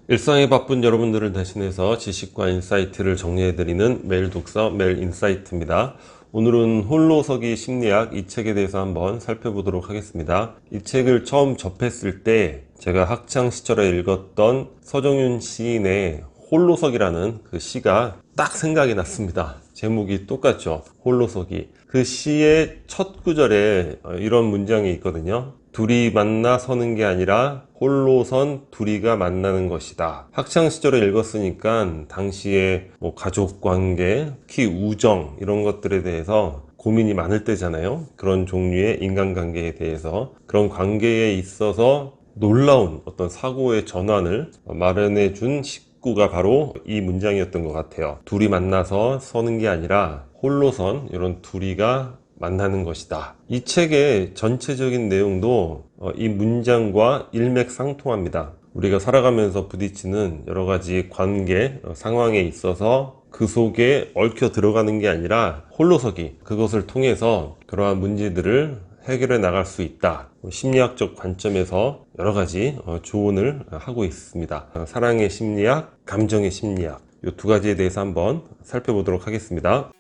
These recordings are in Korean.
일상에 바쁜 여러분들을 대신해서 지식과 인사이트를 정리해드리는 매일 독서, 매일 인사이트입니다. 오늘은 홀로서기 심리학 이 책에 대해서 한번 살펴보도록 하겠습니다. 이 책을 처음 접했을 때 제가 학창 시절에 읽었던 서정윤 시인의 홀로서기라는 그 시가 딱 생각이 났습니다. 제목이 똑같죠. 홀로서기. 그 시의 첫 구절에 이런 문장이 있거든요. 둘이 만나 서는 게 아니라 홀로 선 둘이가 만나는 것이다. 학창 시절에 읽었으니까 당시에 가족 관계, 특히 우정 이런 것들에 대해서 고민이 많을 때잖아요. 그런 종류의 인간관계에 대해서, 그런 관계에 있어서 놀라운 어떤 사고의 전환을 마련해 준 식구가 바로 이 문장이었던 것 같아요. 둘이 만나서 서는 게 아니라 홀로선 이런 둘이가 만나는 것이다. 이 책의 전체적인 내용도 이 문장과 일맥상통합니다. 우리가 살아가면서 부딪히는 여러 가지 관계, 상황에 있어서 그 속에 얽혀 들어가는 게 아니라 홀로서기, 그것을 통해서 그러한 문제들을 해결해 나갈 수 있다. 심리학적 관점에서 여러 가지 조언을 하고 있습니다. 사랑의 심리학, 감정의 심리학, 이 두 가지에 대해서 한번 살펴보도록 하겠습니다.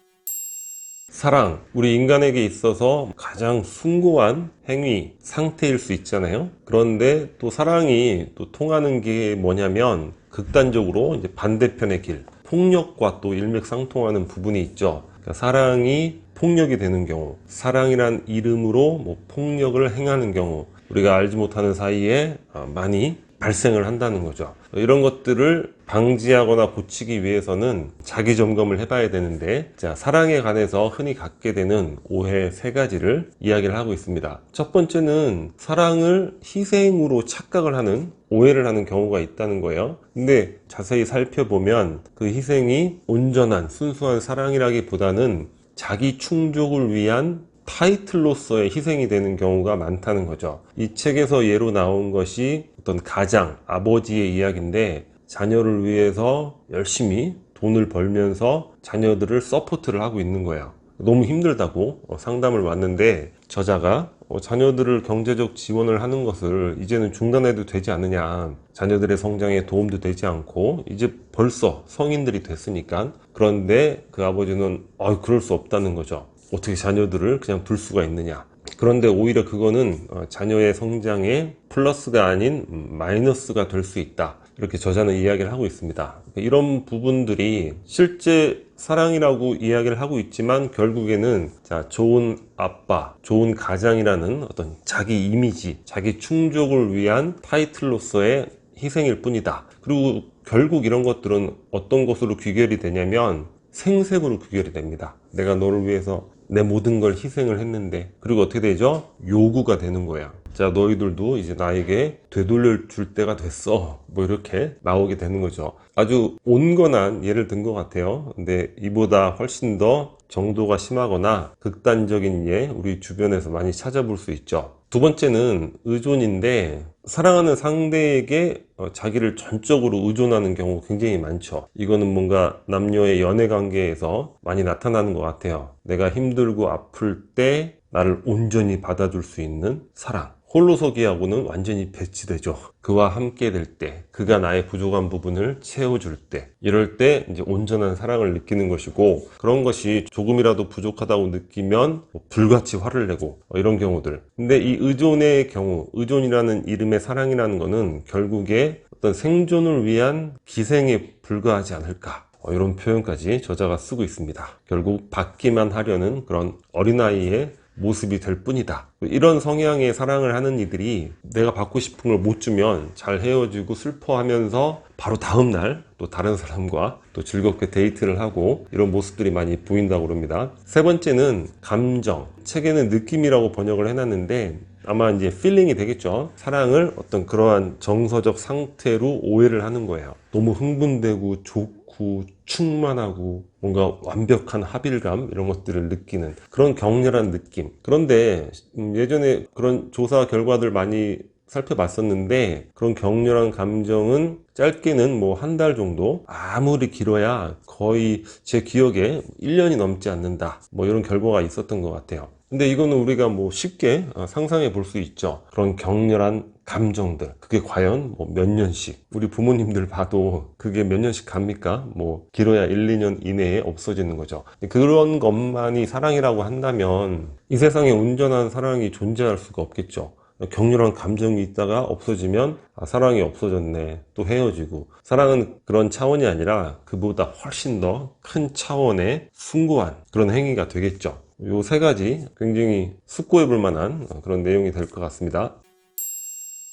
사랑, 우리 인간에게 있어서 가장 숭고한 행위, 상태일 수 있잖아요. 그런데 또 사랑이 또 통하는 게 뭐냐면 극단적으로 이제 반대편의 길, 폭력과 또 일맥상통하는 부분이 있죠. 그러니까 사랑이 폭력이 되는 경우, 사랑이란 이름으로 폭력을 행하는 경우, 우리가 알지 못하는 사이에 많이 발생을 한다는 거죠. 이런 것들을 방지하거나 고치기 위해서는 자기 점검을 해봐야 되는데, 자, 사랑에 관해서 흔히 갖게 되는 오해 세 가지를 이야기를 하고 있습니다. 첫 번째는 사랑을 희생으로 착각을 하는, 오해를 하는 경우가 있다는 거예요. 근데 자세히 살펴보면 그 희생이 온전한 순수한 사랑이라기보다는 자기 충족을 위한 타이틀로서의 희생이 되는 경우가 많다는 거죠. 이 책에서 예로 나온 것이 어떤 가장, 아버지의 이야기인데, 자녀를 위해서 열심히 돈을 벌면서 자녀들을 서포트를 하고 있는 거예요. 너무 힘들다고 상담을 왔는데, 저자가 자녀들을 경제적 지원을 하는 것을 이제는 중단해도 되지 않느냐, 자녀들의 성장에 도움도 되지 않고 이제 벌써 성인들이 됐으니까. 그런데 그 아버지는 그럴 수 없다는 거죠. 어떻게 자녀들을 그냥 둘 수가 있느냐. 그런데 오히려 그거는 자녀의 성장에 플러스가 아닌 마이너스가 될 수 있다. 이렇게 저자는 이야기를 하고 있습니다. 이런 부분들이 실제 사랑이라고 이야기를 하고 있지만 결국에는 좋은 아빠, 좋은 가장이라는 어떤 자기 이미지, 자기 충족을 위한 타이틀로서의 희생일 뿐이다. 그리고 결국 이런 것들은 어떤 것으로 귀결이 되냐면 생색으로 귀결이 됩니다. 내가 너를 위해서 내 모든 걸 희생을 했는데, 그리고 어떻게 되죠? 요구가 되는 거야. 자, 너희들도 이제 나에게 되돌려 줄 때가 됐어. 이렇게 나오게 되는 거죠. 아주 온건한 예를 든 것 같아요. 근데 이보다 훨씬 더 정도가 심하거나 극단적인 예, 우리 주변에서 많이 찾아볼 수 있죠. 두 번째는 의존인데, 사랑하는 상대에게 자기를 전적으로 의존하는 경우 굉장히 많죠. 이거는 뭔가 남녀의 연애 관계에서 많이 나타나는 것 같아요. 내가 힘들고 아플 때 나를 온전히 받아줄 수 있는 사랑. 홀로서기하고는 완전히 배치되죠. 그와 함께 될 때, 그가 나의 부족한 부분을 채워줄 때, 이럴 때 이제 온전한 사랑을 느끼는 것이고, 그런 것이 조금이라도 부족하다고 느끼면 불같이 화를 내고 이런 경우들. 근데 이 의존의 경우, 의존이라는 이름의 사랑이라는 거는 결국에 어떤 생존을 위한 기생에 불과하지 않을까, 이런 표현까지 저자가 쓰고 있습니다. 결국 받기만 하려는 그런 어린아이의 모습이 될 뿐이다. 이런 성향의 사랑을 하는 이들이 내가 받고 싶은 걸 못 주면 잘 헤어지고 슬퍼하면서 바로 다음날 또 다른 사람과 또 즐겁게 데이트를 하고, 이런 모습들이 많이 보인다고 그럽니다. 세 번째는 감정. 책에는 느낌이라고 번역을 해놨는데 아마 이제 필링이 되겠죠. 사랑을 어떤 그러한 정서적 상태로 오해를 하는 거예요. 너무 흥분되고 좋고 충만하고 뭔가 완벽한 합일감, 이런 것들을 느끼는 그런 격렬한 느낌. 그런데 예전에 그런 조사 결과들 많이 살펴봤었는데, 그런 격렬한 감정은 짧게는 한 달 정도, 아무리 길어야 거의 제 기억에 1년이 넘지 않는다, 이런 결과가 있었던 것 같아요. 근데 이거는 우리가 쉽게 상상해 볼 수 있죠. 그런 격렬한 감정들, 그게 과연 뭐 몇 년씩, 우리 부모님들 봐도 그게 몇 년씩 갑니까? 뭐 길어야 1, 2년 이내에 없어지는 거죠. 그런 것만이 사랑이라고 한다면 이 세상에 온전한 사랑이 존재할 수가 없겠죠. 격렬한 감정이 있다가 없어지면 사랑이 없어졌네, 또 헤어지고. 사랑은 그런 차원이 아니라 그보다 훨씬 더 큰 차원의 숭고한 그런 행위가 되겠죠. 요 세 가지 굉장히 숙고해 볼 만한 그런 내용이 될 것 같습니다.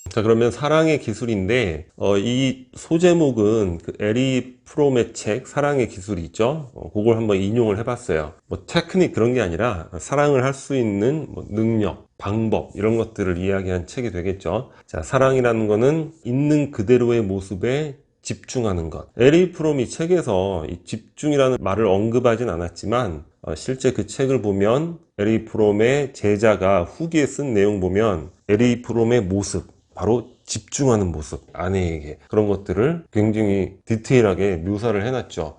자, 그러면 사랑의 기술인데 이 소제목은 그 에리 프롬의 책 사랑의 기술이 있죠. 그걸 한번 인용을 해봤어요. 뭐 테크닉 그런 게 아니라 사랑을 할 수 있는 뭐 능력, 방법 이런 것들을 이야기한 책이 되겠죠. 자, 사랑이라는 거는 있는 그대로의 모습에 집중하는 것. 에리 프롬이 책에서 이 집중이라는 말을 언급하진 않았지만 실제 그 책을 보면 에리 프롬의 제자가 후기에 쓴 내용 보면 에리 프롬의 모습, 바로 집중하는 모습, 아내에게 그런 것들을 굉장히 디테일하게 묘사를 해놨죠.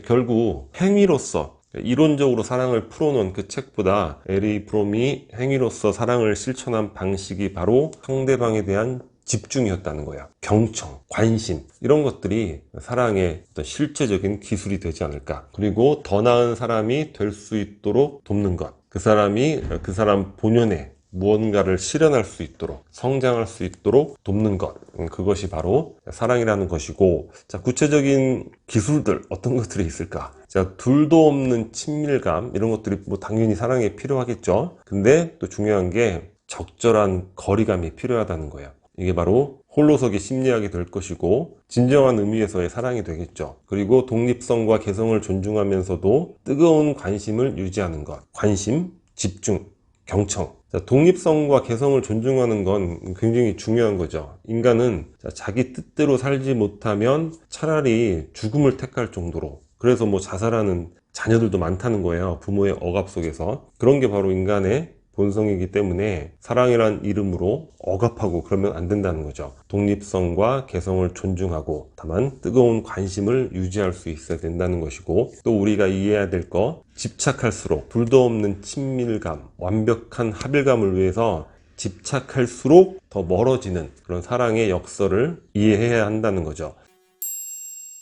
결국 행위로서 이론적으로 사랑을 풀어놓은 그 책보다 에리 프롬이 행위로서 사랑을 실천한 방식이 바로 상대방에 대한 집중이었다는 거야. 경청, 관심 이런 것들이 사랑의 어떤 실제적인 기술이 되지 않을까. 그리고 더 나은 사람이 될 수 있도록 돕는 것. 그 사람이 그 사람 본연의 무언가를 실현할 수 있도록, 성장할 수 있도록 돕는 것. 그것이 바로 사랑이라는 것이고, 자, 구체적인 기술들 어떤 것들이 있을까? 자, 둘도 없는 친밀감 이런 것들이 뭐 당연히 사랑에 필요하겠죠. 근데 또 중요한 게 적절한 거리감이 필요하다는 거예요. 이게 바로 홀로서기 심리학이 될 것이고 진정한 의미에서의 사랑이 되겠죠. 그리고 독립성과 개성을 존중하면서도 뜨거운 관심을 유지하는 것. 관심, 집중, 경청. 자, 독립성과 개성을 존중하는 건 굉장히 중요한 거죠. 인간은 자기 뜻대로 살지 못하면 차라리 죽음을 택할 정도로, 그래서 뭐 자살하는 자녀들도 많다는 거예요. 부모의 억압 속에서. 그런 게 바로 인간의 본성이기 때문에 사랑이란 이름으로 억압하고 그러면 안 된다는 거죠. 독립성과 개성을 존중하고 다만 뜨거운 관심을 유지할 수 있어야 된다는 것이고, 또 우리가 이해해야 될 거, 집착할수록 둘도 없는 친밀감, 완벽한 합일감을 위해서 집착할수록 더 멀어지는 그런 사랑의 역설을 이해해야 한다는 거죠.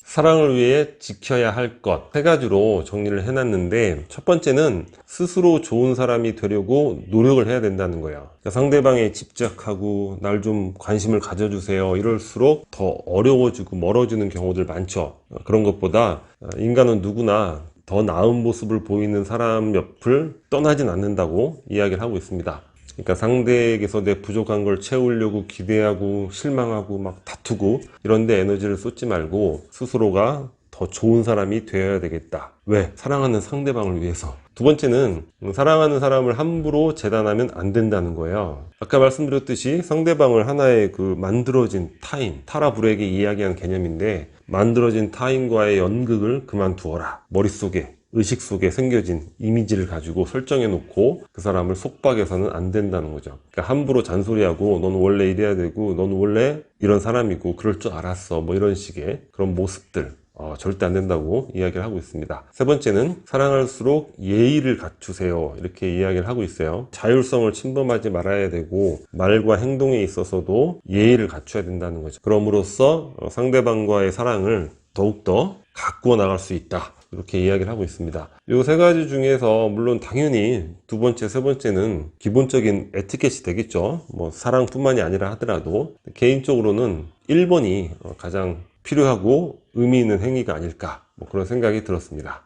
사랑을 위해 지켜야 할 것 세 가지로 정리를 해놨는데, 첫 번째는 스스로 좋은 사람이 되려고 노력을 해야 된다는 거예요. 그러니까 상대방에 집착하고 날 좀 관심을 가져주세요 이럴수록 더 어려워지고 멀어지는 경우들 많죠. 그런 것보다 인간은 누구나 더 나은 모습을 보이는 사람 옆을 떠나진 않는다고 이야기를 하고 있습니다. 그러니까 상대에게서 내 부족한 걸 채우려고 기대하고 실망하고 막 다투고 이런데 에너지를 쏟지 말고 스스로가 더 좋은 사람이 되어야 되겠다. 왜? 사랑하는 상대방을 위해서. 두 번째는 사랑하는 사람을 함부로 재단하면 안 된다는 거예요. 아까 말씀드렸듯이 상대방을 하나의 그 만들어진 타인, 타라불에게 이야기한 개념인데, 만들어진 타인과의 연극을 그만두어라. 머릿속에 의식 속에 생겨진 이미지를 가지고 설정해 놓고 그 사람을 속박해서는 안 된다는 거죠. 그러니까 함부로 잔소리하고 넌 원래 이래야 되고 넌 원래 이런 사람이고 그럴 줄 알았어 뭐 이런 식의 그런 모습들 절대 안 된다고 이야기를 하고 있습니다. 세 번째는 사랑할수록 예의를 갖추세요 이렇게 이야기를 하고 있어요. 자율성을 침범하지 말아야 되고 말과 행동에 있어서도 예의를 갖춰야 된다는 거죠. 그럼으로써 상대방과의 사랑을 더욱더 가꾸어 나갈 수 있다 이렇게 이야기를 하고 있습니다. 이 세 가지 중에서 물론 당연히 두 번째, 세 번째는 기본적인 에티켓이 되겠죠. 뭐 사랑뿐만이 아니라 하더라도 개인적으로는 1번이 가장 필요하고 의미 있는 행위가 아닐까 뭐 그런 생각이 들었습니다.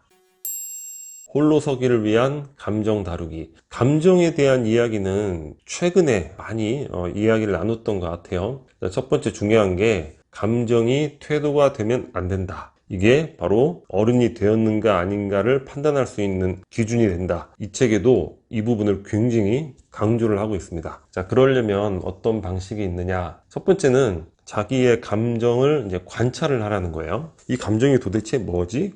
홀로서기를 위한 감정 다루기. 감정에 대한 이야기는 최근에 많이 이야기를 나눴던 것 같아요. 첫 번째 중요한 게 감정이 퇴도가 되면 안 된다. 이게 바로 어른이 되었는가 아닌가를 판단할 수 있는 기준이 된다. 이 책에도 이 부분을 굉장히 강조를 하고 있습니다. 자, 그러려면 어떤 방식이 있느냐? 첫 번째는 자기의 감정을 이제 관찰을 하라는 거예요. 이 감정이 도대체 뭐지?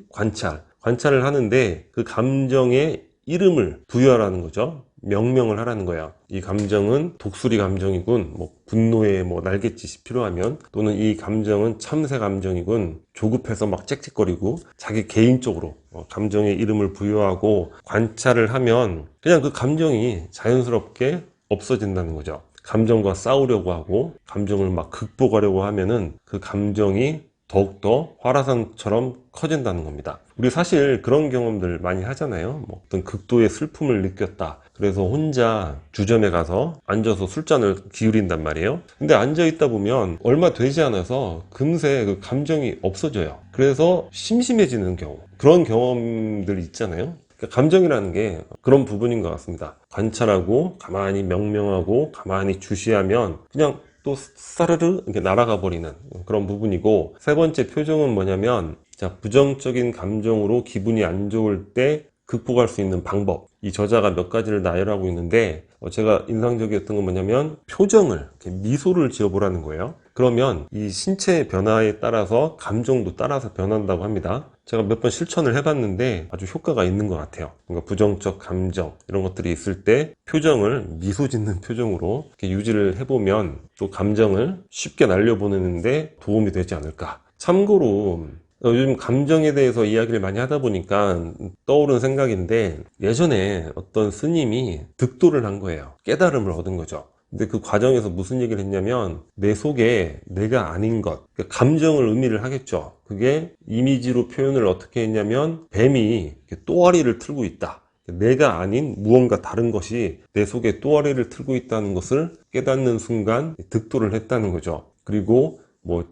관찰을 하는데 그 감정의 이름을 부여하라는 거죠. 명명을 하라는 거야. 이 감정은 독수리 감정이군, 뭐 분노의 뭐 날갯짓이 필요하면, 또는 이 감정은 참새 감정이군, 조급해서 막 짹짹거리고 자기 개인적으로 감정의 이름을 부여하고 관찰을 하면 그냥 그 감정이 자연스럽게 없어진다는 거죠. 감정과 싸우려고 하고 감정을 막 극복하려고 하면은 그 감정이 더욱더 화라산처럼 커진다는 겁니다. 우리 사실 그런 경험들 많이 하잖아요. 뭐 어떤 극도의 슬픔을 느꼈다. 그래서 혼자 주점에 가서 앉아서 술잔을 기울인단 말이에요. 근데 앉아 있다 보면 얼마 되지 않아서 금세 그 감정이 없어져요. 그래서 심심해지는 경우, 그런 경험들 있잖아요. 그러니까 감정이라는 게 그런 부분인 것 같습니다. 관찰하고 가만히 명명하고 가만히 주시하면 그냥 또 사르르 이렇게 날아가 버리는 그런 부분이고, 세 번째 표정은 뭐냐면, 자, 부정적인 감정으로 기분이 안 좋을 때 극복할 수 있는 방법, 이 저자가 몇 가지를 나열하고 있는데, 제가 인상적이었던 건 뭐냐면 표정을, 이렇게 미소를 지어보라는 거예요. 그러면 이 신체의 변화에 따라서 감정도 따라서 변한다고 합니다. 제가 몇 번 실천을 해봤는데 아주 효과가 있는 것 같아요. 뭔가 부정적 감정 이런 것들이 있을 때 표정을 미소 짓는 표정으로 이렇게 유지를 해보면 또 감정을 쉽게 날려보내는데 도움이 되지 않을까. 참고로 요즘 감정에 대해서 이야기를 많이 하다 보니까 떠오른 생각인데, 예전에 어떤 스님이 득도를 한 거예요. 깨달음을 얻은 거죠. 근데 그 과정에서 무슨 얘기를 했냐면, 내 속에 내가 아닌 것, 그러니까 감정을 의미를 하겠죠. 그게 이미지로 표현을 어떻게 했냐면, 뱀이 또아리를 틀고 있다. 내가 아닌 무언가 다른 것이 내 속에 또아리를 틀고 있다는 것을 깨닫는 순간 득도를 했다는 거죠. 그리고 뭐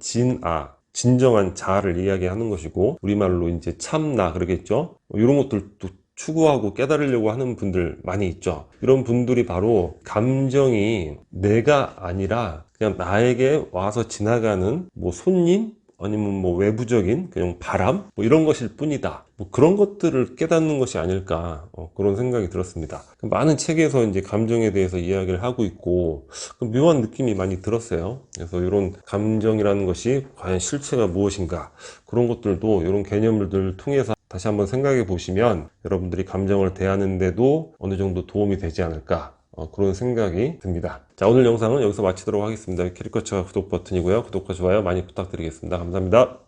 진정한 자아를 이야기하는 것이고, 우리말로 이제 참나 그러겠죠. 이런 것들도 추구하고 깨달으려고 하는 분들 많이 있죠. 이런 분들이 바로 감정이 내가 아니라 그냥 나에게 와서 지나가는 뭐 손님, 아니면 뭐 외부적인 그냥 바람, 뭐 이런 것일 뿐이다. 뭐 그런 것들을 깨닫는 것이 아닐까, 그런 생각이 들었습니다. 많은 책에서 이제 감정에 대해서 이야기를 하고 있고, 묘한 느낌이 많이 들었어요. 그래서 이런 감정이라는 것이 과연 실체가 무엇인가, 그런 것들도 이런 개념들을 통해서 다시 한번 생각해 보시면 여러분들이 감정을 대하는데도 어느 정도 도움이 되지 않을까, 그런 생각이 듭니다. 자, 오늘 영상은 여기서 마치도록 하겠습니다. 캐리커처 구독 버튼이고요. 구독과 좋아요 많이 부탁드리겠습니다. 감사합니다.